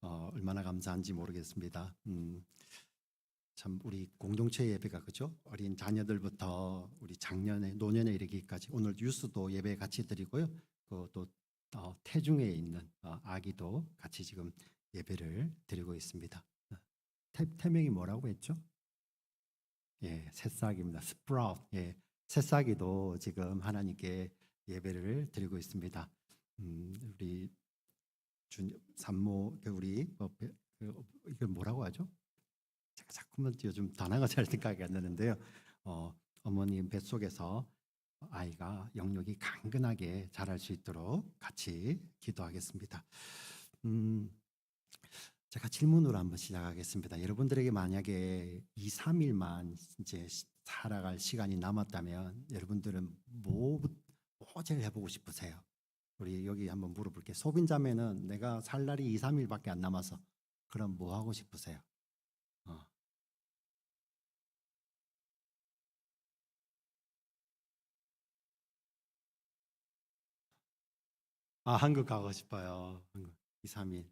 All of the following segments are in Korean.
얼마나 감사한지 모르겠습니다. 참 우리 공동체 예배가 그죠? 어린 자녀들부터 우리 작년에 노년에 이르기까지 오늘 유스도 예배 같이 드리고요. 또 태중에 있는 아기도 같이 지금 예배를 드리고 있습니다. 태명이 뭐라고 했죠? 예, 새싹입니다. 스프라웃. 예, 새싹이도 지금 하나님께 예배를 드리고 있습니다. 우리 산모 우리 이걸 뭐라고 하죠? 제가 자꾸만 요즘 단어가 잘 생각이 안 나는데요. 어머님 뱃속에서 아이가 영역이 강건하게 자랄 수 있도록 같이 기도하겠습니다. 제가 질문으로 한번 시작하겠습니다. 여러분들에게 만약에 2, 3일만 이제 살아갈 시간이 남았다면 여러분들은 뭐 제일 해보고 싶으세요? 우리 여기 한번 물어볼게요. 소빈자매는 내가 살 날이 2, 3일밖에 안 남아서 그럼 뭐 하고 싶으세요? 한국 가고 싶어요. 한국 2, 3일.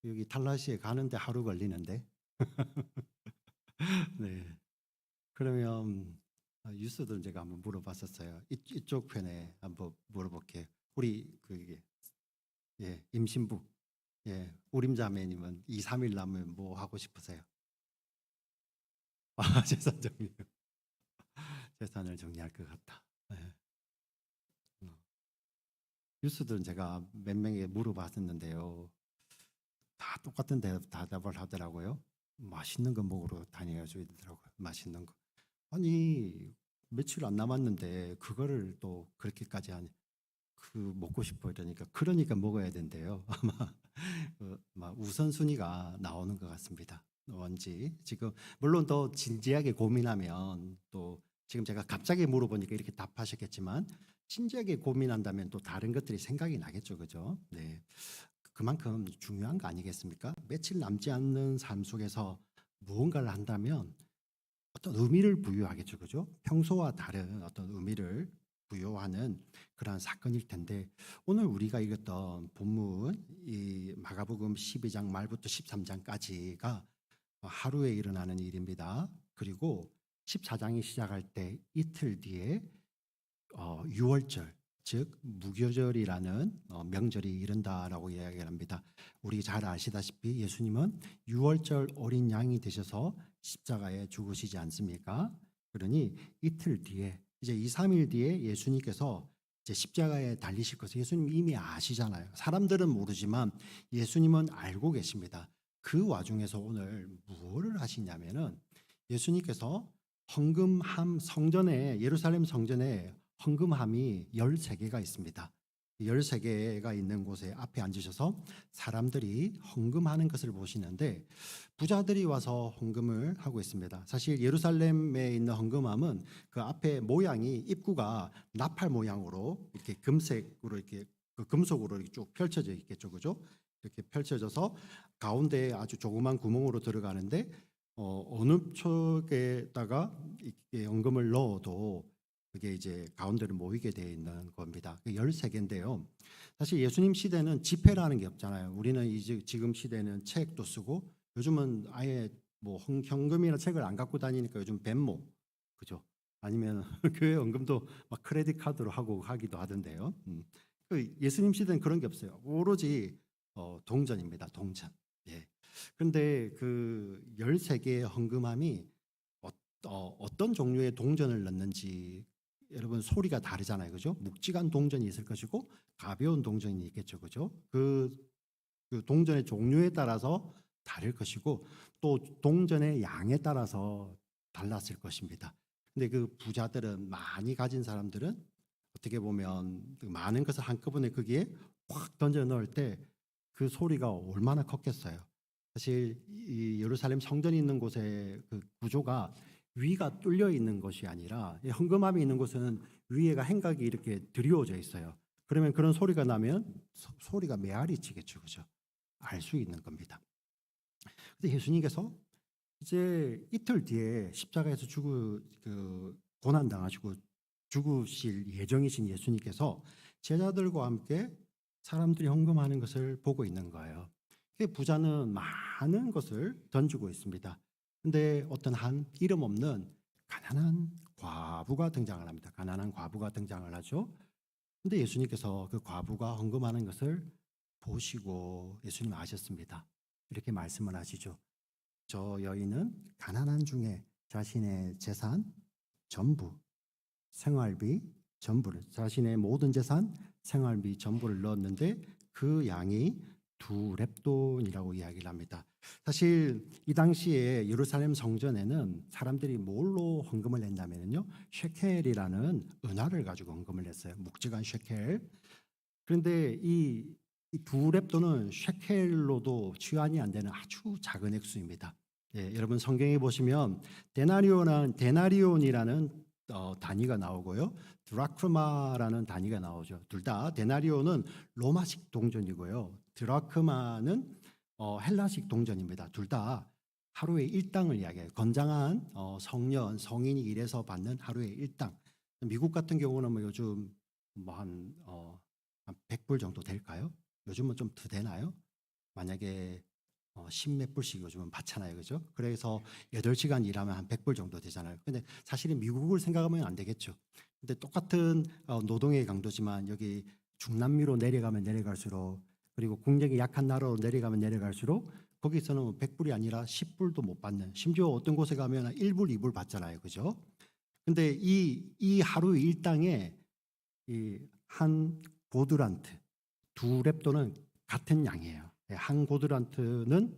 여기 탈라시에 가는데 하루 걸리는데. 네. 그러면 유스도 제가 한번 물어봤었어요. 이쪽 편에 한번 물어볼게요. 우리 임신부 우림자매님은 2, 3일 남으면 뭐 하고 싶으세요? 재산 정리. 재산을 정리할 것 같다. 네. 뉴스들은 제가 몇 명에게 물어봤었는데요. 다 똑같은 대답을 하더라고요. 맛있는 거 먹으러 다녀줘야 되더라고요. 맛있는 거. 아니 며칠 안 남았는데 그거를 또 그렇게까지 먹고 싶어 그러니까 먹어야 된대요. 아마 우선순위가 나오는 것 같습니다. 뭔지 지금 물론 더 진지하게 고민하면 또 지금 제가 갑자기 물어보니까 이렇게 답하셨겠지만 진지하게 고민한다면 또 다른 것들이 생각이 나겠죠, 그죠? 네, 그만큼 중요한 거 아니겠습니까? 며칠 남지 않는 삶 속에서 무언가를 한다면 어떤 의미를 부여하겠죠, 그죠? 평소와 다른 어떤 의미를 부여하는 그러한 사건일 텐데 오늘 우리가 읽었던 본문 이 마가복음 12장 말부터 13장까지가 하루에 일어나는 일입니다. 그리고 14장이 시작할 때 이틀 뒤에 유월절 즉 무교절이라는 명절이 이른다라고 이야기를 합니다. 우리 잘 아시다시피 예수님은 유월절 어린 양이 되셔서 십자가에 죽으시지 않습니까? 그러니 이틀 뒤에 이제 2, 3일 뒤에 예수님께서 이제 십자가에 달리실 것을 예수님 이미 아시잖아요. 사람들은 모르지만 예수님은 알고 계십니다. 그 와중에서 오늘 무엇을 하시냐면은 예수님께서 헌금함 성전에 예루살렘 성전에 헌금함이 13개가 있습니다. 13개가 있는 곳에 앞에 앉으셔서 사람들이 헌금하는 것을 보시는데 부자들이 와서 헌금을 하고 있습니다. 사실 예루살렘에 있는 헌금함은 그 앞에 모양이 입구가 나팔 모양으로 이렇게 금색으로 이렇게 금속으로 이렇게 쭉 펼쳐져 있겠죠, 그죠? 이렇게 펼쳐져서 가운데 아주 조그만 구멍으로 들어가는데 어느 쪽에다가 헌금을 넣어도 그게 이제 가운데로 모이게 되어 있는 겁니다. 13개인데요. 사실 예수님 시대는 지폐라는 게 없잖아요. 우리는 이제 지금 시대는 책도 쓰고 요즘은 아예 뭐 현금이나 책을 안 갖고 다니니까 요즘 벤모 그죠? 아니면 교회 헌금도 막 크레딧 카드로 하기도 하던데요. 예수님 시대는 그런 게 없어요. 오로지 동전입니다. 동전. 예. 근데 그 13개의 헌금함이 어떤 종류의 동전을 넣는지 여러분 소리가 다르잖아요. 그죠? 묵직한 동전이 있을 것이고 가벼운 동전이 있겠죠. 그죠? 그 동전의 종류에 따라서 다를 것이고 또 동전의 양에 따라서 달랐을 것입니다. 근데 그 부자들은 많이 가진 사람들은 어떻게 보면 많은 것을 한꺼번에 거기에 확 던져 넣을 때 그 소리가 얼마나 컸겠어요. 사실 이 예루살렘 성전이 있는 곳의 그 구조가 위가 뚫려 있는 것이 아니라 헌금함이 있는 곳은 위에가 행각이 이렇게 드리워져 있어요. 그러면 그런 소리가 나면 소리가 메아리 치겠죠, 그죠? 알 수 있는 겁니다. 근데 예수님께서 이제 이틀 뒤에 십자가에서 고난 당하시고 죽으실 예정이신 예수님께서 제자들과 함께 사람들이 헌금하는 것을 보고 있는 거예요. 그 부자는 많은 것을 던지고 있습니다. 근데 어떤 한 이름 없는 가난한 과부가 등장을 합니다. 가난한 과부가 등장을 하죠. 근데 예수님께서 그 과부가 헌금하는 것을 보시고 예수님 아셨습니다. 이렇게 말씀을 하시죠. 저 여인은 가난한 중에 자신의 재산 전부, 생활비 전부를, 자신의 모든 재산 생활비 전부를 넣었는데 그 양이 2렙돈이라고 이야기를 합니다. 사실 이 당시에 예루살렘 성전에는 사람들이 뭘로 헌금을 냈냐면요, 셰켈이라는 은화를 가지고 헌금을 했어요. 묵직한 셰켈. 그런데 이 2렙돈은 셰켈로도 치환이 안 되는 아주 작은 액수입니다. 예, 여러분 성경에 보시면 데나리온이라는 단위가 나오고요, 드라크마라는 단위가 나오죠. 둘 다 데나리온은 로마식 동전이고요, 드라크마는 헬라식 동전입니다. 둘 다 하루의 일당을 이야기해요. 건장한 성년, 성인이 일해서 받는 하루의 일당. 미국 같은 경우는 뭐 요즘 뭐한 100불 정도 될까요? 요즘은 좀 더 되나요? 만약에 10몇 불씩 요즘은 받잖아요. 그죠? 그래서 8시간 일하면 한 100불 정도 되잖아요. 근데 사실은 미국을 생각하면 안 되겠죠. 근데 똑같은 노동의 강도지만 여기 중남미로 내려가면 내려갈수록, 그리고 국력이 약한 나라로 내려가면 내려갈수록 거기서는 100불이 아니라 10불도 못 받는, 심지어 어떤 곳에 가면 1불, 2불 받잖아요. 그죠? 근데 이 하루 일당에 이 한 고드란트 2렙돈은 같은 양이에요. 한 고드란트는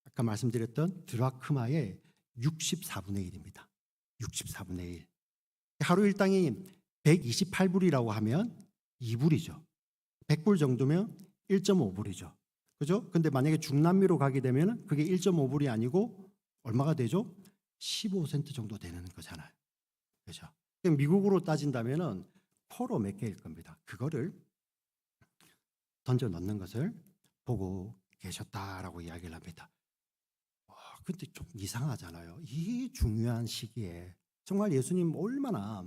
아까 말씀드렸던 드라크마의 64분의 1입니다. 64분의 1. 하루 일당이 128불이라고 하면 2불이죠. 100불 정도면 1.5불이죠. 그죠? 근데 만약에 중남미로 가게 되면 그게 1.5불이 아니고 얼마가 되죠? 15센트 정도 되는 거잖아요. 그죠? 미국으로 따진다면은 포로 몇 개일 겁니다. 그거를 던져 넣는 것을 보고 계셨다라고 이야기를 합니다. 근데 좀 이상하잖아요. 이 중요한 시기에 정말 예수님 얼마나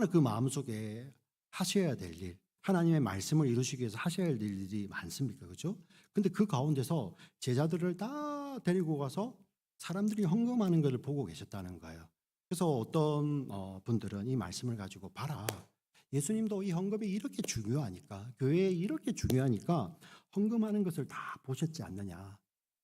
그 마음속에 하셔야 될 일, 하나님의 말씀을 이루시기 위해서 하셔야 될 일이 많습니까? 그죠? 근데 그 가운데서 제자들을 다 데리고 가서 사람들이 헌금하는 것을 보고 계셨다는 거예요. 그래서 어떤 분들은 이 말씀을 가지고 봐라, 예수님도 이 헌금이 이렇게 중요하니까, 교회에 이렇게 중요하니까 헌금하는 것을 다 보셨지 않느냐.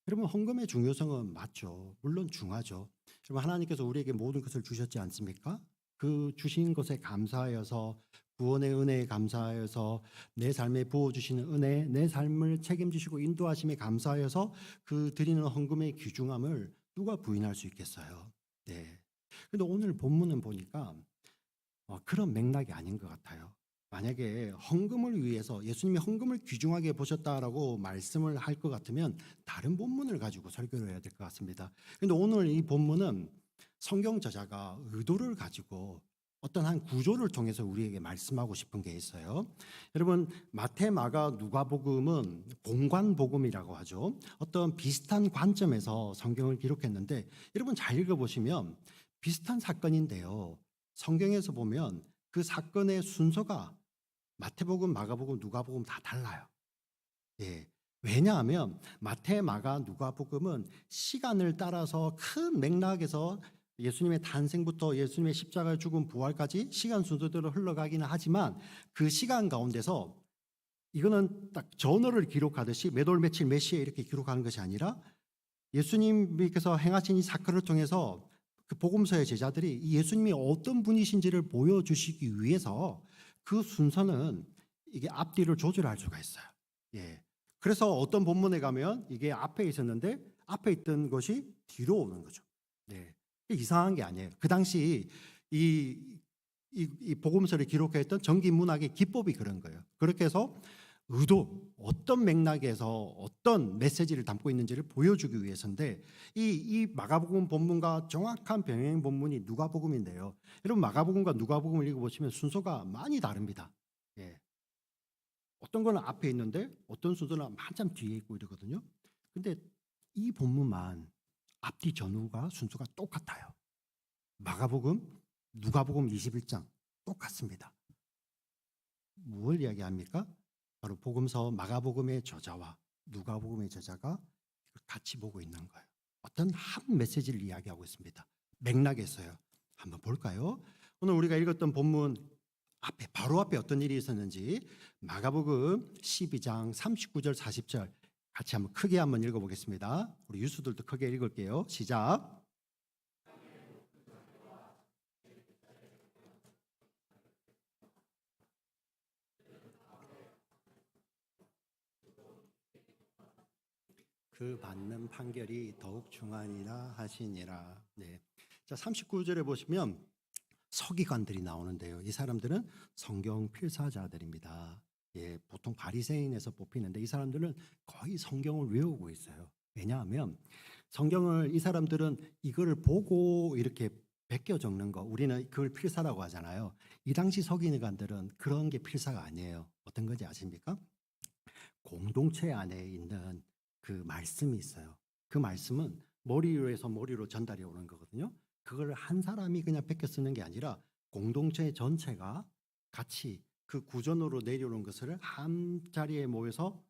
여러분, 헌금의 중요성은 맞죠. 물론 중하죠. 여러분, 하나님께서 우리에게 모든 것을 주셨지 않습니까? 그 주신 것에 감사하여서, 구원의 은혜에 감사하여서, 내 삶에 부어주시는 은혜, 내 삶을 책임지시고 인도하심에 감사하여서 그 드리는 헌금의 귀중함을 누가 부인할 수 있겠어요. 네. 근데 오늘 본문은 보니까 그런 맥락이 아닌 것 같아요. 만약에 헌금을 위해서 예수님이 헌금을 귀중하게 보셨다라고 말씀을 할 것 같으면 다른 본문을 가지고 설교를 해야 될 것 같습니다. 그런데 오늘 이 본문은 성경 저자가 의도를 가지고 어떤 한 구조를 통해서 우리에게 말씀하고 싶은 게 있어요. 여러분, 마태, 마가, 누가복음은 공관복음이라고 하죠. 어떤 비슷한 관점에서 성경을 기록했는데, 여러분 잘 읽어보시면 비슷한 사건인데요, 성경에서 보면 그 사건의 순서가 마태복음, 마가복음, 누가복음 다 달라요. 예. 왜냐하면 마태, 마가, 누가복음은 시간을 따라서 큰 맥락에서 예수님의 탄생부터 예수님의 십자가 죽음 부활까지 시간 순서대로 흘러가기는 하지만 그 시간 가운데서 이거는 딱 전어를 기록하듯이 몇 월 며칠 몇 시에 이렇게 기록하는 것이 아니라 예수님께서 행하신 이 사건을 통해서 그 복음서의 제자들이 이 예수님이 어떤 분이신지를 보여주시기 위해서 그 순서는 이게 앞뒤를 조절할 수가 있어요. 예. 그래서 어떤 본문에 가면 이게 앞에 있었는데 앞에 있던 것이 뒤로 오는 거죠. 네. 이상한 게 아니에요. 그 당시 이 복음서를 기록했던 전기문학의 기법이 그런 거예요. 그렇게 해서 어떤 맥락에서 어떤 메시지를 담고 있는지를 보여주기 위해서인데, 이 마가복음 본문과 정확한 병행 본문이 누가복음인데요. 여러분, 마가복음과 누가복음을 읽어보시면 순서가 많이 다릅니다. 예. 어떤 거는 앞에 있는데 어떤 순서는 한참 뒤에 있고 이러거든요. 근데 이 본문만 앞뒤 전후가 순서가 똑같아요. 마가복음, 누가복음 21장 똑같습니다. 뭘 이야기합니까? 바로 복음서 마가복음의 저자와 누가복음의 저자가 같이 보고 있는 거예요. 어떤 한 메시지를 이야기하고 있습니다. 맥락에서요. 한번 볼까요? 오늘 우리가 읽었던 본문 앞에 바로 앞에 어떤 일이 있었는지 마가복음 12장 39절 40절 같이 한번 크게 한번 읽어보겠습니다. 우리 유수들도 크게 읽을게요. 시작. 그 받는 판결이 더욱 중하니라 하시니라. 네. 자, 39절에 보시면 서기관들이 나오는데요. 이 사람들은 성경 필사자들입니다. 예, 보통 바리새인에서 뽑히는데 이 사람들은 거의 성경을 외우고 있어요. 왜냐하면 성경을 이 사람들은 이거를 보고 이렇게 베껴 적는 거 우리는 그걸 필사라고 하잖아요. 이 당시 서기관들은 그런 게 필사가 아니에요. 어떤 건지 아십니까? 공동체 안에 있는 그 말씀이 있어요. 그 말씀은 머리로에서 머리로 전달이 오는 거거든요. 그걸 한 사람이 그냥 베껴 쓰는 게 아니라 공동체 전체가 같이 그 구전으로 내려오는 것을 한 자리에 모여서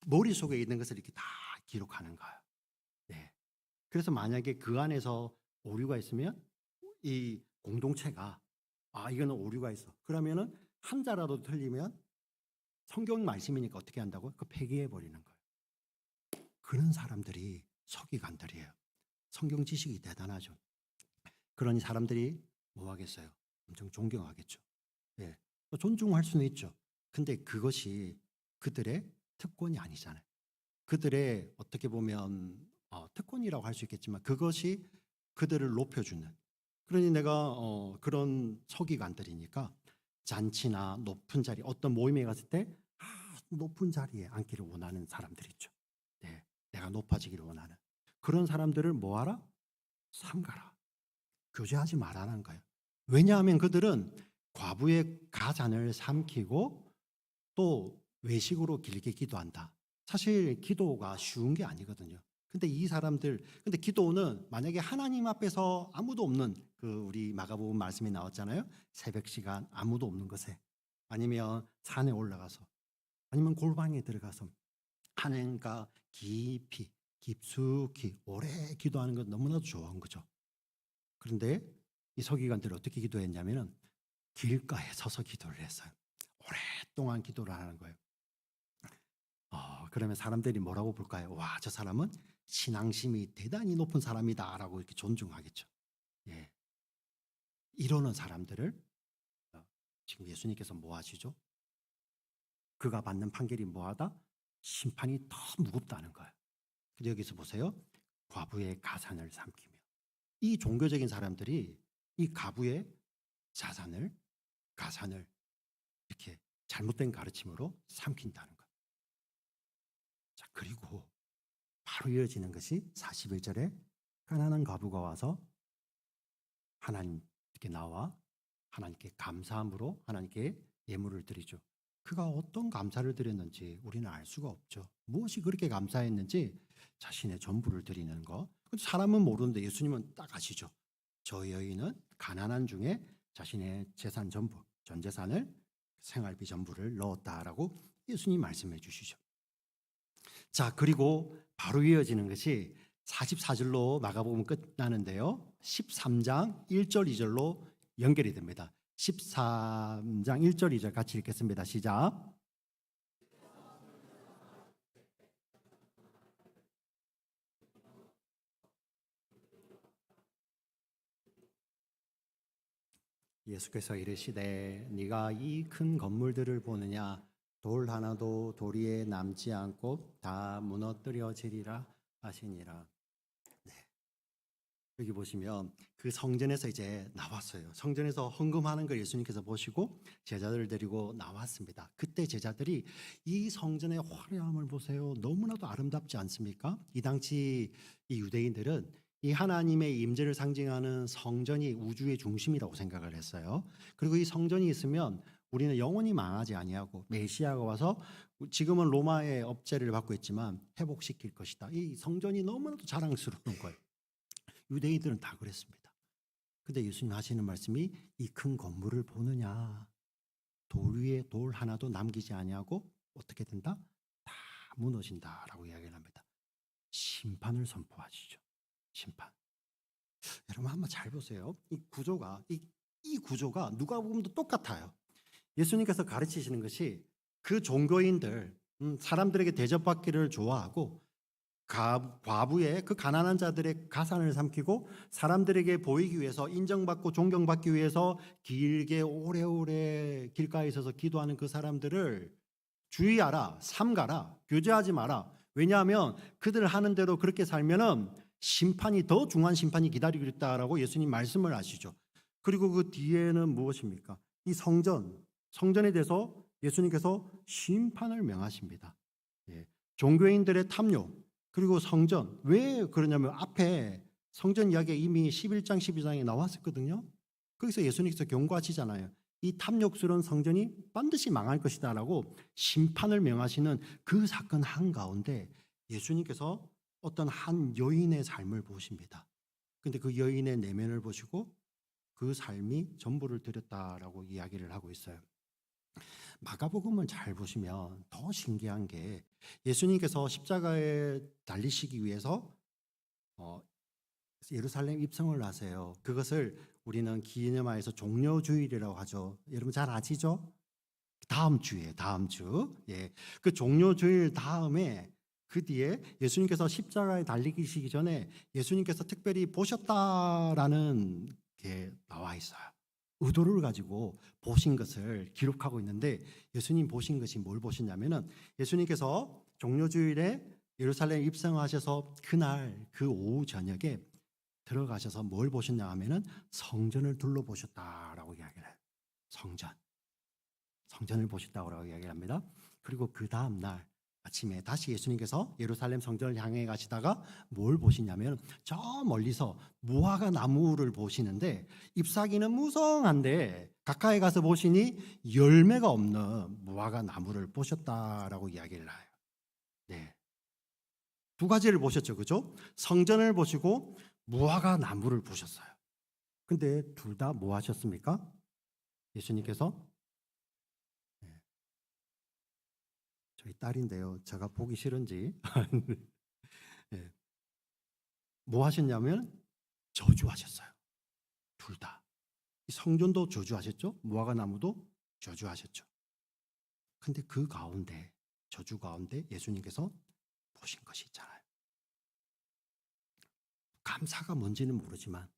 머릿속에 있는 것을 이렇게 다 기록하는 거예요. 네. 그래서 만약에 그 안에서 오류가 있으면 이 공동체가 이거는 오류가 있어. 그러면은 한 자라도 틀리면 성경 말씀이니까 어떻게 한다고? 그 폐기해 버리는 거예요. 그런 사람들이 서기관들이에요. 성경 지식이 대단하죠. 그러니 사람들이 뭐 하겠어요? 엄청 존경하겠죠. 예. 존중할 수는 있죠. 근데 그것이 그들의 특권이 아니잖아요. 그들의 어떻게 보면 특권이라고 할 수 있겠지만 그것이 그들을 높여주는. 그러니 내가 그런 서기관들이니까 잔치나 높은 자리, 어떤 모임에 갔을 때 높은 자리에 앉기를 원하는 사람들 있죠. 네, 내가 높아지기를 원하는 그런 사람들을 뭐하라? 삼가라. 교제하지 말라는 거예요. 왜냐하면 그들은 과부의 가잔을 삼키고 또 외식으로 길게 기도한다. 사실 기도가 쉬운 게 아니거든요. 근데 이 사람들, 근데 기도는 만약에 하나님 앞에서 아무도 없는 그 우리 마가복음 말씀이 나왔잖아요. 새벽 시간 아무도 없는 곳에 아니면 산에 올라가서 아니면 골방에 들어가서 하나님과 깊숙이 오래 기도하는 건 너무나도 좋은 거죠. 그런데 이 서기관들이 어떻게 기도했냐면은 길가에 서서 기도를 했어요. 오랫동안 기도를 하는 거예요. 그러면 사람들이 뭐라고 볼까요? 와, 저 사람은 신앙심이 대단히 높은 사람이다라고 이렇게 존중하겠죠. 예. 이러는 사람들을 지금 예수님께서 뭐 하시죠? 그가 받는 판결이 뭐하다? 심판이 더 무겁다는 거예요. 근데 여기서 보세요. 과부의 가산을 삼키며 이 종교적인 사람들이 이 가부의 가산을 이렇게 잘못된 가르침으로 삼킨다는 거예요. 자, 그리고 바로 이어지는 것이 41절에 가난한 과부가 와서 하나님께 나와 하나님께 감사함으로 하나님께 예물을 드리죠. 그가 어떤 감사를 드렸는지 우리는 알 수가 없죠. 무엇이 그렇게 감사했는지 자신의 전부를 드리는 거. 사람은 모르는데 예수님은 딱 아시죠. 저 여인은 가난한 중에 자신의 재산 전부, 전 재산을 생활비 전부를 넣었다라고 예수님 말씀해 주시죠. 자, 그리고 바로 이어지는 것이 44절로 마가복음 끝나는데요. 13장 1절 2절로 연결이 됩니다. 13장 1절 2절 같이 읽겠습니다. 시작. 예수께서 이르시되 네가 이 큰 건물들을 보느냐 돌 하나도 도리에 남지 않고 다 무너뜨려지리라 하시니라. 네. 여기 보시면 그 성전에서 이제 나왔어요. 성전에서 헌금하는 걸 예수님께서 보시고 제자들을 데리고 나왔습니다. 그때 제자들이 이 성전의 화려함을 보세요. 너무나도 아름답지 않습니까? 이 당시 이 유대인들은 이 하나님의 임재를 상징하는 성전이 우주의 중심이라고 생각을 했어요. 그리고 이 성전이 있으면 우리는 영원히 망하지 아니하고 메시아가 와서 지금은 로마의 업제를 받고 있지만 회복시킬 것이다. 이 성전이 너무나도 자랑스러운 거예요. 유대인들은 다 그랬습니다. 근데 예수님 하시는 말씀이 이 큰 건물을 보느냐 돌 위에 돌 하나도 남기지 아니하고 어떻게 된다? 다 무너진다라고 이야기를 합니다. 심판을 선포하시죠. 심판. 여러분 한번 잘 보세요. 이 구조가 누가복음도 똑같아요. 예수님께서 가르치시는 것이 그 종교인들, 사람들에게 대접받기를 좋아하고 과부의 그 가난한 자들의 가산을 삼키고 사람들에게 보이기 위해서 인정받고 존경받기 위해서 길게 오래오래 길가에 서서 기도하는 그 사람들을 주의하라, 삼가라, 교제하지 마라. 왜냐하면 그들 하는 대로 그렇게 살면은 심판이 더 중한 심판이 기다리고 있다라고 예수님 말씀을 하시죠. 그리고 그 뒤에는 무엇입니까? 이 성전에 대해서 예수님께서 심판을 명하십니다. 예. 종교인들의 탐욕 그리고 성전 왜 그러냐면 앞에 성전 이야기가 이미 11장 12장에 나왔었거든요. 거기서 예수님께서 경고하시잖아요. 이 탐욕스러운 성전이 반드시 망할 것이다 라고 심판을 명하시는 그 사건 한가운데 예수님께서 어떤 한 여인의 삶을 보십니다. 근데 그 여인의 내면을 보시고 그 삶이 전부를 드렸다라고 이야기를 하고 있어요. 마가복음을 잘 보시면 더 신기한 게 예수님께서 십자가에 달리시기 위해서 예루살렘 입성을 하세요. 그것을 우리는 기념하여서 종려주일이라고 하죠. 여러분 잘 아시죠? 다음 주. 예. 그 종려주일 다음에 그 뒤에 예수님께서 십자가에 달리시기 전에 예수님께서 특별히 보셨다라는 게 나와 있어요. 의도를 가지고 보신 것을 기록하고 있는데 예수님 보신 것이 뭘 보셨냐면은 예수님께서 종려주일에 예루살렘 입성하셔서 그날 그 오후 저녁에 들어가셔서 뭘 보셨냐 하면은 성전을 둘러보셨다라고 이야기를 해요. 성전을 보셨다고 이야기를 합니다. 그리고 그 다음 날 아침에 다시 예수님께서 예루살렘 성전을 향해 가시다가 뭘 보시냐면 저 멀리서 무화과 나무를 보시는데 잎사귀는 무성한데 가까이 가서 보시니 열매가 없는 무화과 나무를 보셨다라고 이야기를 해요. 네. 두 가지를 보셨죠. 그죠? 성전을 보시고 무화과 나무를 보셨어요. 근데 둘 다 뭐 하셨습니까? 예수님께서 저희 딸인데요. 제가 보기 싫은지 네. 뭐 하셨냐면 저주하셨어요. 둘 다. 성전도 저주하셨죠. 무화과 나무도 저주하셨죠. 근데 그 가운데 저주 가운데 예수님께서 보신 것이 있잖아요. 감사가 뭔지는 모르지만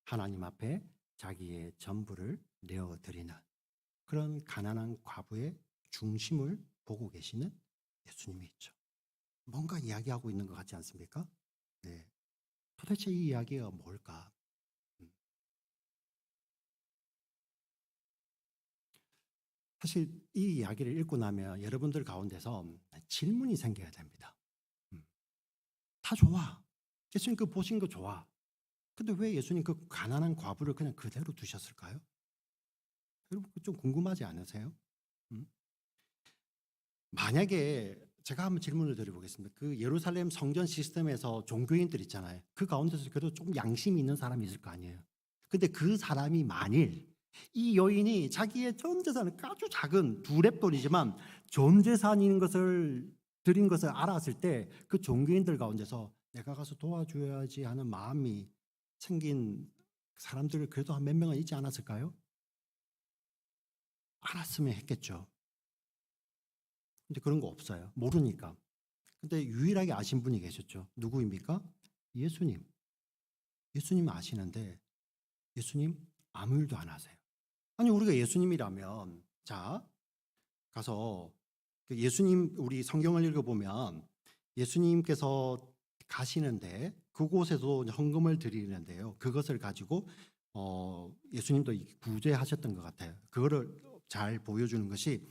하나님 앞에 자기의 전부를 내어드리는 그런 가난한 과부의 중심을 보고 계시는 예수님이 있죠. 뭔가 이야기하고 있는 것 같지 않습니까? 네. 도대체 이 이야기가 뭘까? 사실 이 이야기를 읽고 나면 여러분들 가운데서 질문이 생겨야 됩니다. 다 좋아. 예수님 그 보신 거 좋아. 근데 왜 예수님 그 가난한 과부를 그냥 그대로 두셨을까요? 여러분 좀 궁금하지 않으세요? 만약에 제가 한번 질문을 드려보겠습니다. 그 예루살렘 성전 시스템에서 종교인들 있잖아요. 그 가운데서 그래도 좀 양심이 있는 사람이 있을 거 아니에요. 근데 그 사람이 만일 이 여인이 자기의 전 재산을 아주 작은 두 렙돈이지만 전 재산인 것을 드린 것을 알았을 때 그 종교인들 가운데서 내가 가서 도와줘야지 하는 마음이 생긴 사람들 그래도 한 몇 명은 있지 않았을까요? 알았으면 했겠죠. 근데 그런 거 없어요. 모르니까. 근데 유일하게 아신 분이 계셨죠. 누구입니까? 예수님. 예수님 아시는데 예수님 아무 일도 안 하세요. 아니 우리가 예수님이라면 자 가서 그 예수님 우리 성경을 읽어보면 예수님께서 가시는데 그곳에도 헌금을 드리는데요. 그것을 가지고 예수님도 구제하셨던 것 같아요. 그거를 잘 보여주는 것이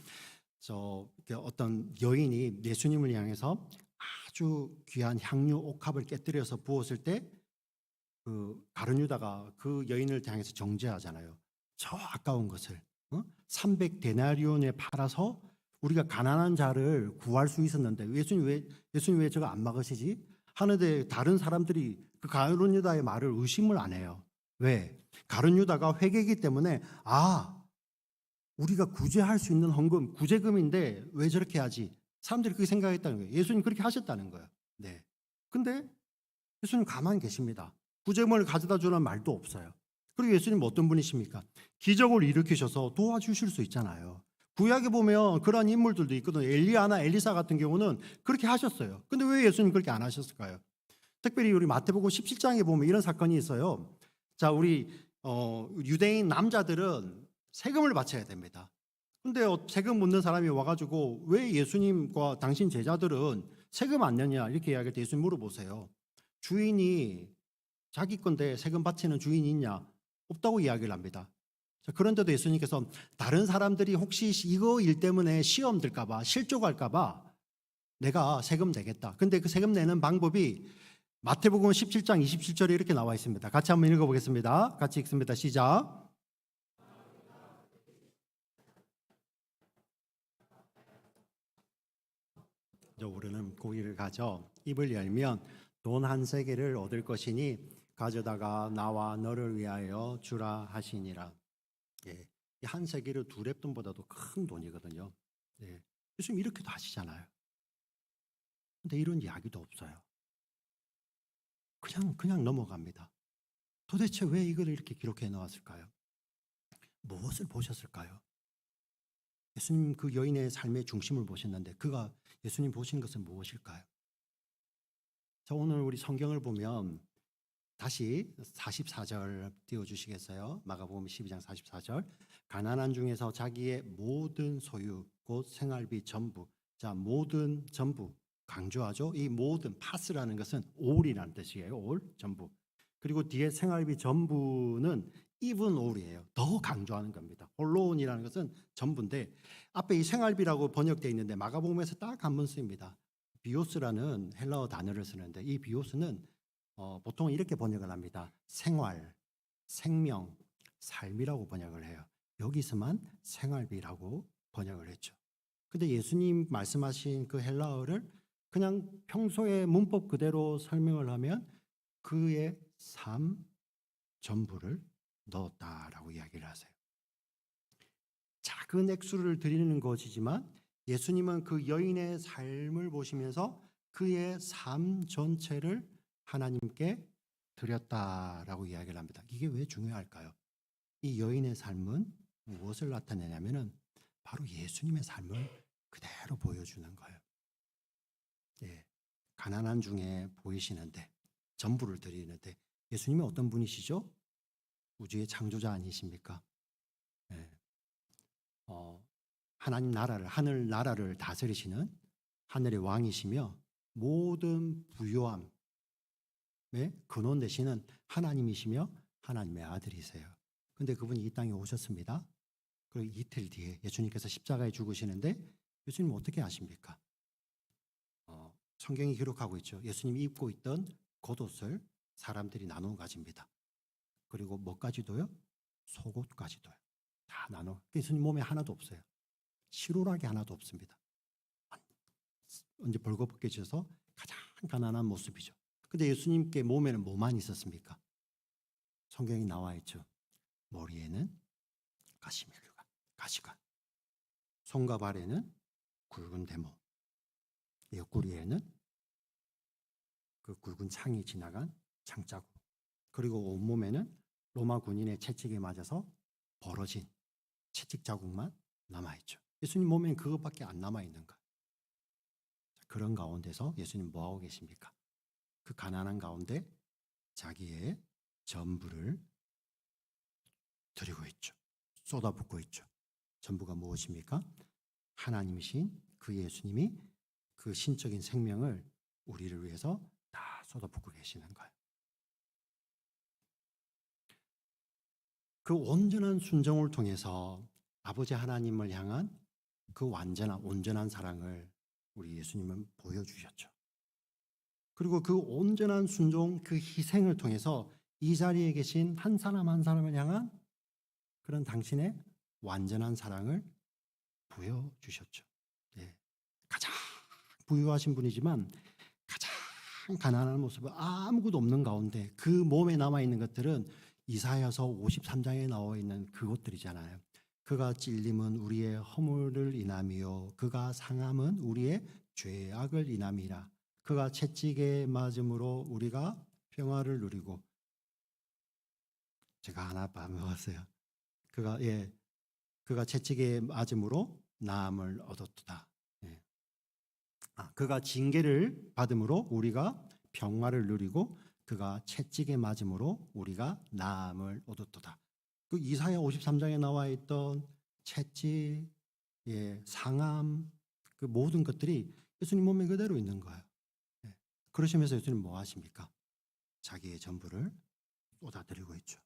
어떤 여인이 예수님을 향해서 아주 귀한 향유 옥합을 깨뜨려서 부었을 때 그 가룟 유다가 그 여인을 향해서 정죄하잖아요. 저 아까운 것을 300데나리온에 팔아서 우리가 가난한 자를 구할 수 있었는데 예수님 왜 저거 안 막으시지? 하는데 다른 사람들이 그 가룟 유다의 말을 의심을 안 해요. 왜? 가룟 유다가 회개이기 때문에 우리가 구제할 수 있는 헌금, 구제금인데 왜 저렇게 하지? 사람들이 그렇게 생각했다는 거예요. 예수님 그렇게 하셨다는 거예요. 네. 근데 예수님 가만히 계십니다. 구제물을 가져다 주는 말도 없어요. 그리고 예수님 어떤 분이십니까? 기적을 일으키셔서 도와주실 수 있잖아요. 구약에 보면 그런 인물들도 있거든요. 엘리야나 엘리사 같은 경우는 그렇게 하셨어요. 근데 왜 예수님 그렇게 안 하셨을까요? 특별히 우리 마태복음 17장에 보면 이런 사건이 있어요. 자, 우리 유대인 남자들은 세금을 바쳐야 됩니다. 근데 세금 묻는 사람이 와가지고 왜 예수님과 당신 제자들은 세금 안 내냐 이렇게 이야기할 때 예수님 물어보세요. 주인이 자기 건데 세금 바치는 주인이 있냐? 없다고 이야기를 합니다. 자, 그런데도 예수님께서 다른 사람들이 혹시 이거 일 때문에 시험 들까봐 실족할까봐 내가 세금 내겠다. 근데 그 세금 내는 방법이 마태복음 17장 27절에 이렇게 나와 있습니다. 같이 한번 읽어보겠습니다. 같이 읽습니다. 시작. 우리는 고기를 가져 입을 열면 돈 한 세겔을 얻을 것이니 가져다가 나와 너를 위하여 주라 하시니라. 예, 이 한 세겔은 두 렙돈보다도 큰 돈이거든요. 예, 예수님 이렇게도 하시잖아요. 근데 이런 이야기도 없어요. 그냥 넘어갑니다. 도대체 왜 이걸 이렇게 기록해 놓았을까요? 무엇을 보셨을까요? 예수님 그 여인의 삶의 중심을 보셨는데 그가 예수님 보신 것은 무엇일까요? 자, 오늘 우리 성경을 보면 다시 44절 띄워주시겠어요? 마가복음 12장 44절. 가난한 중에서 자기의 모든 소유 곧 생활비 전부. 자, 모든 전부 강조하죠. 이 모든 파스라는 것은 all이라는 뜻이에요. all 전부. 그리고 뒤에 생활비 전부는 even all이에요. 더 강조하는 겁니다. 홀로온이라는 것은 전부인데 앞에 이 생활비라고 번역되어 있는데 마가복음에서 딱 한 번 쓰입니다. 비오스라는 헬라어 단어를 쓰는데 이 비오스는 보통 이렇게 번역을 합니다. 생활, 생명, 삶이라고 번역을 해요. 여기서만 생활비라고 번역을 했죠. 근데 예수님 말씀하신 그 헬라어를 그냥 평소의 문법 그대로 설명을 하면 그의 삶 전부를 넣었다라고 이야기를 하세요. 작은 액수를 드리는 것이지만 예수님은 그 여인의 삶을 보시면서 그의 삶 전체를 하나님께 드렸다라고 이야기를 합니다. 이게 왜 중요할까요? 이 여인의 삶은 무엇을 나타내냐면은 바로 예수님의 삶을 그대로 보여주는 거예요. 예, 가난한 중에 보이시는데 전부를 드리는데 예수님은 어떤 분이시죠? 우주의 창조자 아니십니까? 예, 하나님 나라를 하늘 나라를 다스리시는 하늘의 왕이시며 모든 부요함의 근원 되시는 하나님이시며 하나님의 아들이세요. 근데 그분이 이 땅에 오셨습니다. 그리고 이틀 뒤에 예수님께서 십자가에 죽으시는데 예수님 어떻게 아십니까? 성경이 기록하고 있죠. 예수님이 입고 있던 겉옷을 사람들이 나눠 가집니다. 그리고 뭐까지도요? 속옷까지도요. 다 나눠. 예수님 몸에 하나도 없어요. 실오라기 하나도 없습니다. 언제 벌거벗겨져서 가장 가난한 모습이죠. 근데 예수님께 몸에는 뭐만 있었습니까? 성경이 나와 있죠. 머리에는 가시면류관, 가시관, 손과 발에는 굵은 대모, 옆구리에는 그 굵은 창이 지나간 창자국, 그리고 온몸에는 로마 군인의 채찍에 맞아서 벌어진 채찍 자국만 남아있죠. 예수님 몸에는 그것밖에 안 남아있는 거예요. 그런 가운데서 예수님 뭐하고 계십니까? 그 가난한 가운데 자기의 전부를 드리고 있죠. 쏟아붓고 있죠. 전부가 무엇입니까? 하나님이신 그 예수님이 그 신적인 생명을 우리를 위해서 다 쏟아붓고 계시는 거예요. 그 온전한 순종을 통해서 아버지 하나님을 향한 그 온전한 사랑을 우리 예수님은 보여주셨죠. 그리고 그 온전한 순종, 그 희생을 통해서 이 자리에 계신 한 사람 한 사람을 향한 그런 당신의 완전한 사랑을 보여주셨죠. 예. 가장 부유하신 분이지만 가장 가난한 모습은 아무것도 없는 가운데 그 몸에 남아있는 것들은 이사야서 53장에 나와 있는 그것들이잖아요. 그가 찔림은 우리의 허물을 인함이요 그가 상함은 우리의 죄악을 인함이라. 그가 채찍에 맞음으로 우리가 평화를 누리고. 제가 하나 빠먹었어요. 그가 채찍에 맞음으로 나음을 얻었도다. 예. 그가 징계를 받음으로 우리가 평화를 누리고 그가 채찍에 맞음으로 우리가 나음을 얻었도다. 그 이사야 53장에 나와 있던 채찍, 상함, 그 모든 것들이 예수님 몸에 그대로 있는 거예요. 예. 그러시면서 예수님 뭐 하십니까? 자기의 전부를 쏟아드리고 있죠.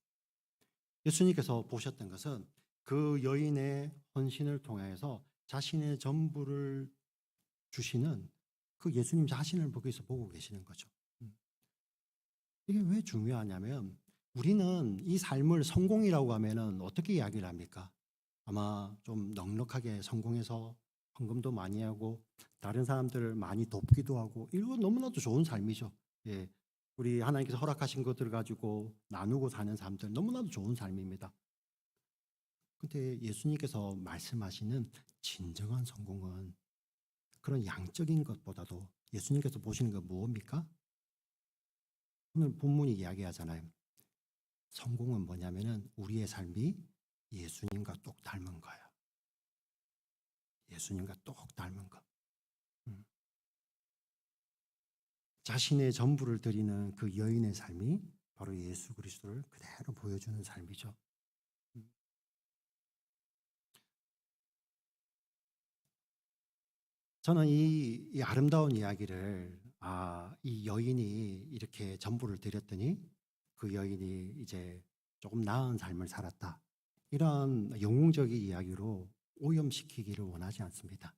예수님께서 보셨던 것은 그 여인의 헌신을 통해서 자신의 전부를 주시는 그 예수님 자신을 거기서 보고 계시는 거죠. 이게 왜 중요하냐면 우리는 이 삶을 성공이라고 하면은 어떻게 이야기를 합니까? 아마 좀 넉넉하게 성공해서 헌금도 많이 하고 다른 사람들을 많이 돕기도 하고 이거 너무나도 좋은 삶이죠. 예. 우리 하나님께서 허락하신 것들을 가지고 나누고 사는 삶들 너무나도 좋은 삶입니다. 근데 예수님께서 말씀하시는 진정한 성공은 그런 양적인 것보다도 예수님께서 보시는 건 무엇입니까? 오늘 본문이 이야기하잖아요. 성공은 뭐냐면은 우리의 삶이 예수님과 똑 닮은 거예요. 예수님과 똑 닮은 것. 자신의 전부를 드리는 그 여인의 삶이 바로 예수 그리스도를 그대로 보여주는 삶이죠. 저는 이 아름다운 이야기를 이 여인이 이렇게 전부를 드렸더니 그 여인이 이제 조금 나은 삶을 살았다. 이런 영웅적인 이야기로 오염시키기를 원하지 않습니다.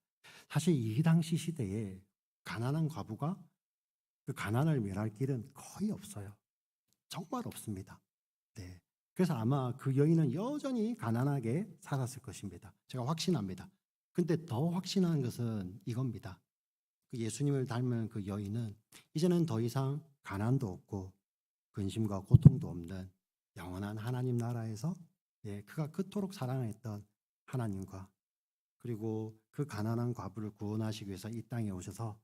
사실 이 당시 시대에 가난한 과부가 그 가난을 멸할 길은 거의 없어요. 정말 없습니다. 네. 그래서 아마 그 여인은 여전히 가난하게 살았을 것입니다. 제가 확신합니다. 근데 더 확신한 것은 이겁니다. 그 예수님을 닮은 그 여인은 이제는 더 이상 가난도 없고 근심과 고통도 없는 영원한 하나님 나라에서 그가 그토록 사랑했던 하나님과 그리고 그 가난한 과부를 구원하시기 위해서 이 땅에 오셔서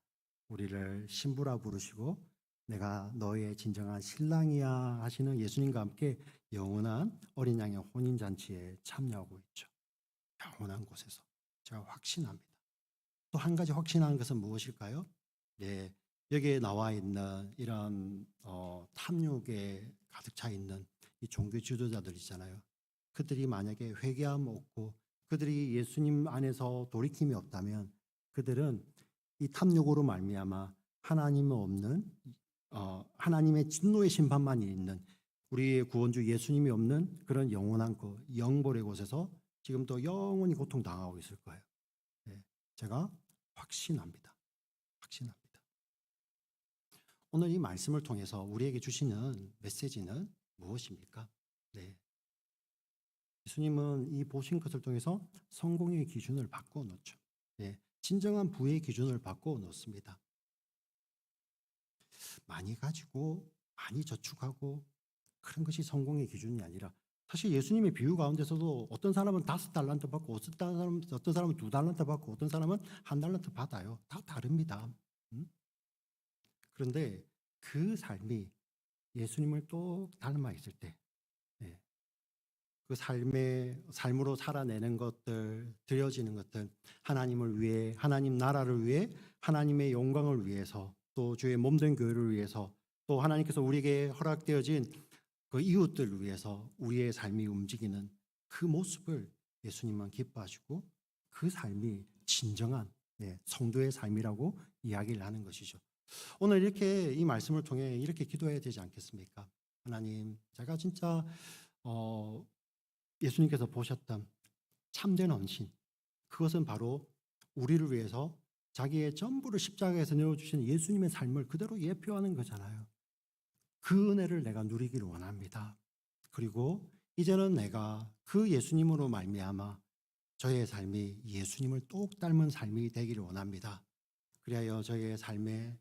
우리를 신부라 부르시고 내가 너의 진정한 신랑이야 하시는 예수님과 함께 영원한 어린 양의 혼인잔치에 참여하고 있죠. 영원한 곳에서. 제가 확신합니다. 또 한 가지 확신하는 것은 무엇일까요? 네, 여기에 나와 있는 이런 탐욕에 가득 차 있는 이 종교 지도자들 있잖아요. 그들이 만약에 회개함 없고 그들이 예수님 안에서 돌이킴이 없다면 그들은 이 탐욕으로 말미암아 하나님은 없는 하나님의 진노의 심판만 있는 우리의 구원주 예수님이 없는 그런 영원한 영벌의 곳에서 지금도 영원히 고통당하고 있을 거예요. 네, 제가 확신합니다. 확신합니다. 오늘 이 말씀을 통해서 우리에게 주시는 메시지는 무엇입니까? 네. 예수님은 이 보신 것을 통해서 성공의 기준을 바꾸어 놓죠. 네. 진정한 부의 기준을 바꾸어 놓습니다. 많이 가지고 많이 저축하고 그런 것이 성공의 기준이 아니라 사실 예수님의 비유 가운데서도 어떤 사람은 5달란트 받고 어떤 사람은 2달란트 받고 어떤 사람은 1달란트 받아요. 다 다릅니다. 그런데 그 삶이 예수님을 또 닮아 있을 때 그 삶으로 살아내는 것들, 드려지는 것들, 하나님을 위해, 하나님 나라를 위해, 하나님의 영광을 위해서, 또 주의 몸된 교회를 위해서, 또 하나님께서 우리에게 허락되어진 그 이웃들을 위해서 우리의 삶이 움직이는 그 모습을 예수님은 기뻐하시고 그 삶이 진정한 성도의 삶이라고 이야기를 하는 것이죠. 오늘 이렇게 이 말씀을 통해 이렇게 기도해야 되지 않겠습니까? 하나님, 제가 진짜 예수님께서 보셨던 참된 헌신, 그것은 바로 우리를 위해서 자기의 전부를 십자가에서 내어주신 예수님의 삶을 그대로 예표하는 거잖아요. 그 은혜를 내가 누리기를 원합니다. 그리고 이제는 내가 그 예수님으로 말미암아 저의 삶이 예수님을 똑 닮은 삶이 되기를 원합니다. 그리하여 저의 삶의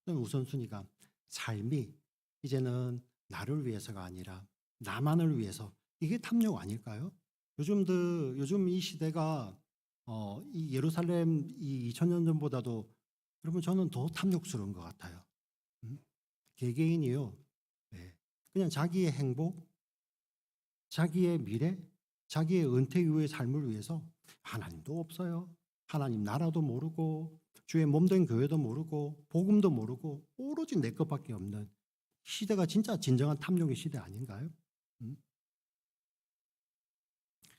모든 우선순위가 삶이 이제는 나를 위해서가 아니라 나만을 위해서, 이게 탐욕 아닐까요? 요즘 이 시대가 이 예루살렘 이 2000년 전보다도 여러분 저는 더 탐욕스러운 것 같아요. 개개인이요. 네. 그냥 자기의 행복, 자기의 미래, 자기의 은퇴 이후의 삶을 위해서 하나님도 없어요. 하나님 나라도 모르고 주의 몸된 교회도 모르고 복음도 모르고 오로지 내 것밖에 없는 시대가 진짜 진정한 탐욕의 시대 아닌가요?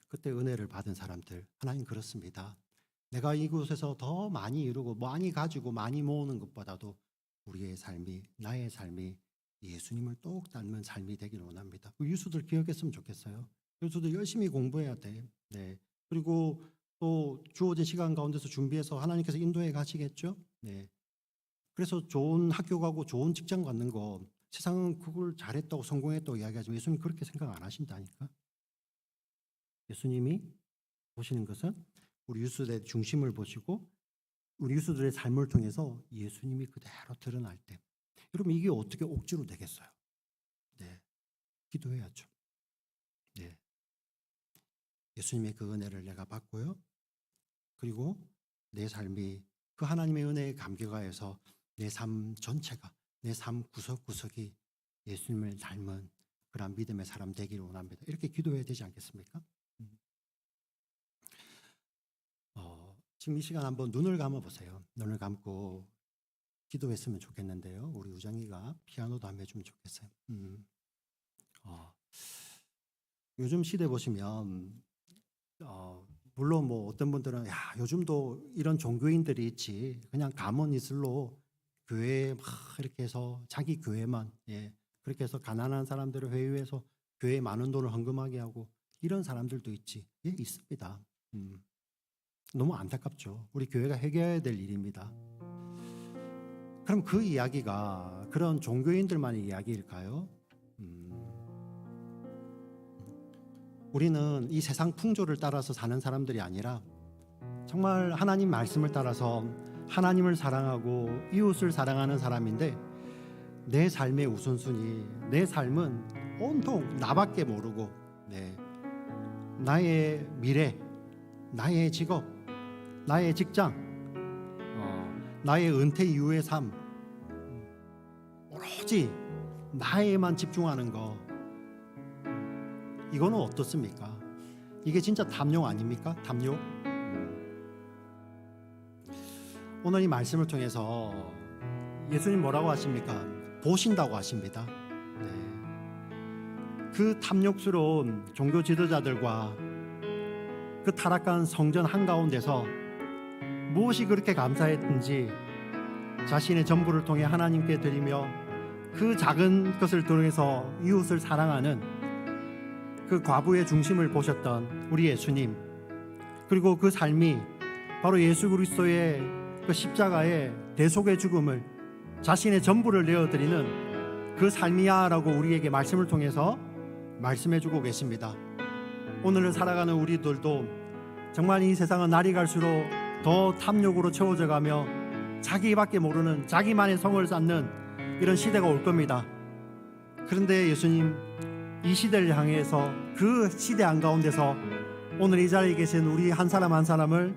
그때 은혜를 받은 사람들, 하나님 그렇습니다. 내가 이곳에서 더 많이 이루고 많이 가지고 많이 모으는 것보다도 우리의 삶이, 나의 삶이 예수님을 똑 닮은 삶이 되기를 원합니다. 유수들 기억했으면 좋겠어요. 유수들 열심히 공부해야 돼. 네. 그리고 또 주어진 시간 가운데서 준비해서 하나님께서 인도해 가시겠죠. 네. 그래서 좋은 학교 가고 좋은 직장 갖는 거 세상은 그걸 잘했다고 성공했다고 이야기하지만 예수님 그렇게 생각 안 하신다니까. 예수님이 보시는 것은 우리 유수들의 중심을 보시고 우리 유수들의 삶을 통해서 예수님이 그대로 드러날 때 여러분 이게 어떻게 억지로 되겠어요? 네, 기도해야죠. 네, 예수님의 그 은혜를 내가 받고요. 그리고 내 삶이 그 하나님의 은혜에 감격하여서 내 삶 전체가 내 삶 구석구석이 예수님을 닮은 그런 믿음의 사람 되기를 원합니다. 이렇게 기도해야 되지 않겠습니까? 지금 이 시간 한번 눈을 감아 보세요. 눈을 감고 기도했으면 좋겠는데요. 우리 우정이가 피아노도 한번 해주면 좋겠어요. 요즘 시대 보시면 물론 뭐 어떤 분들은 야 요즘도 이런 종교인들이 있지 그냥 가문 이슬로 교회에 막 이렇게 해서 자기 교회만 그렇게 해서 가난한 사람들을 회유해서 교회에 많은 돈을 헌금하게 하고 이런 사람들도 있지. 있습니다. 너무 안타깝죠. 우리 교회가 해결해야 될 일입니다. 그럼 그 이야기가 그런 종교인들만의 이야기일까요? 우리는 이 세상 풍조를 따라서 사는 사람들이 아니라 정말 하나님 말씀을 따라서 하나님을 사랑하고 이웃을 사랑하는 사람인데 내 삶의 우선순위, 내 삶은 온통 나밖에 모르고 나의 미래, 나의 직업, 나의 직장, 나의 은퇴 이후의 삶 오로지 나에만 집중하는 거 이거는 어떻습니까? 이게 진짜 탐욕 아닙니까? 탐욕? 오늘 이 말씀을 통해서 예수님 뭐라고 하십니까? 보신다고 하십니다. 그 탐욕스러운 종교 지도자들과 그 타락한 성전 한가운데서 무엇이 그렇게 감사했든지 자신의 전부를 통해 하나님께 드리며 그 작은 것을 통해서 이웃을 사랑하는 그 과부의 중심을 보셨던 우리 예수님, 그리고 그 삶이 바로 예수 그리스도의 그 십자가의 대속의 죽음을 자신의 전부를 내어드리는 그 삶이야라고 우리에게 말씀을 통해서 말씀해주고 계십니다. 오늘을 살아가는 우리들도 정말 이 세상은 날이 갈수록 더 탐욕으로 채워져 가며 자기밖에 모르는 자기만의 성을 쌓는 이런 시대가 올 겁니다. 그런데 예수님 이 시대를 향해서 그 시대 한가운데서 오늘 이 자리에 계신 우리 한 사람 한 사람을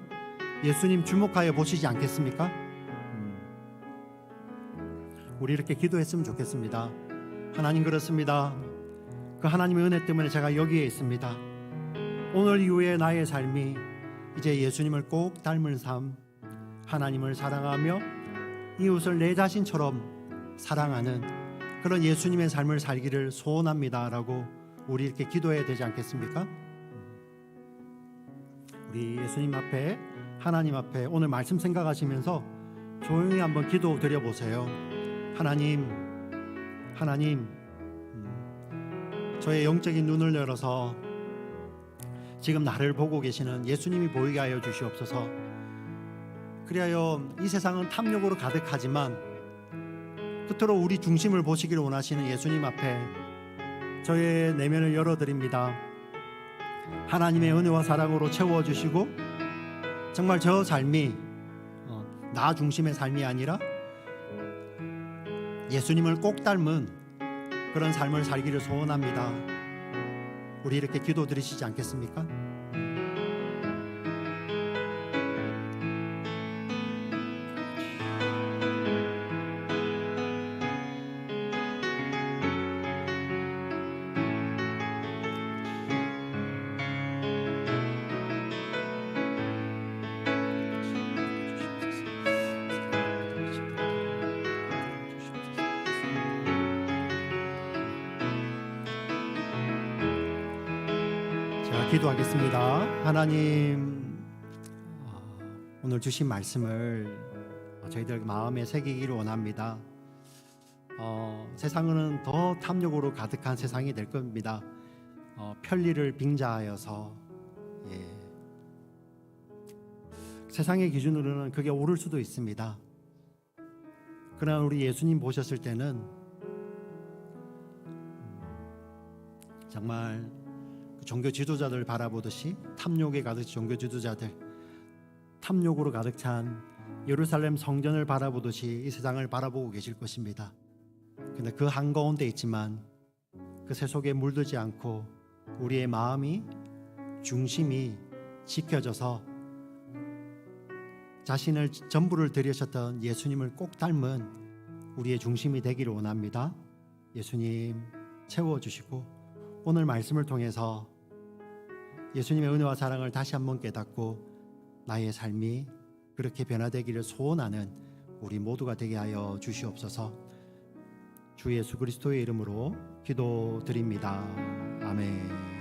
예수님 주목하여 보시지 않겠습니까? 우리 이렇게 기도했으면 좋겠습니다. 하나님 그렇습니다. 그 하나님의 은혜 때문에 제가 여기에 있습니다. 오늘 이후에 나의 삶이 이제 예수님을 꼭 닮은 삶, 하나님을 사랑하며 이웃을 내 자신처럼 사랑하는 그런 예수님의 삶을 살기를 소원합니다라고 우리 이렇게 기도해야 되지 않겠습니까? 우리 예수님 앞에 하나님 앞에 오늘 말씀 생각하시면서 조용히 한번 기도 드려보세요. 하나님 저의 영적인 눈을 열어서 지금 나를 보고 계시는 예수님이 보이게 하여 주시옵소서. 그리하여 이 세상은 탐욕으로 가득하지만 끝으로 우리 중심을 보시기를 원하시는 예수님 앞에 저의 내면을 열어드립니다. 하나님의 은혜와 사랑으로 채워주시고 정말 저 삶이 나 중심의 삶이 아니라 예수님을 꼭 닮은 그런 삶을 살기를 소원합니다. 우리 이렇게 기도 드리시지 않겠습니까? 기도하겠습니다. 하나님, 오늘 주신 말씀을 저희들 마음에 새기기를 원합니다. 세상은 더 탐욕으로 가득한 세상이 될 겁니다. 편리를 빙자하여서 세상의 기준으로는 그게 옳을 수도 있습니다. 그러나 우리 예수님 보셨을 때는 정말 종교 지도자들 바라보듯이 탐욕에 가득 종교 지도자들, 탐욕으로 가득 찬 예루살렘 성전을 바라보듯이 이 세상을 바라보고 계실 것입니다. 근데 그 한가운데 있지만 그 새 속에 물들지 않고 우리의 마음이, 중심이 지켜져서 자신을 전부를 드리셨던 예수님을 꼭 닮은 우리의 중심이 되기를 원합니다. 예수님 채워주시고 오늘 말씀을 통해서 예수님의 은혜와 사랑을 다시 한번 깨닫고 나의 삶이 그렇게 변화되기를 소원하는 우리 모두가 되게 하여 주시옵소서. 주 예수 그리스도의 이름으로 기도드립니다. 아멘.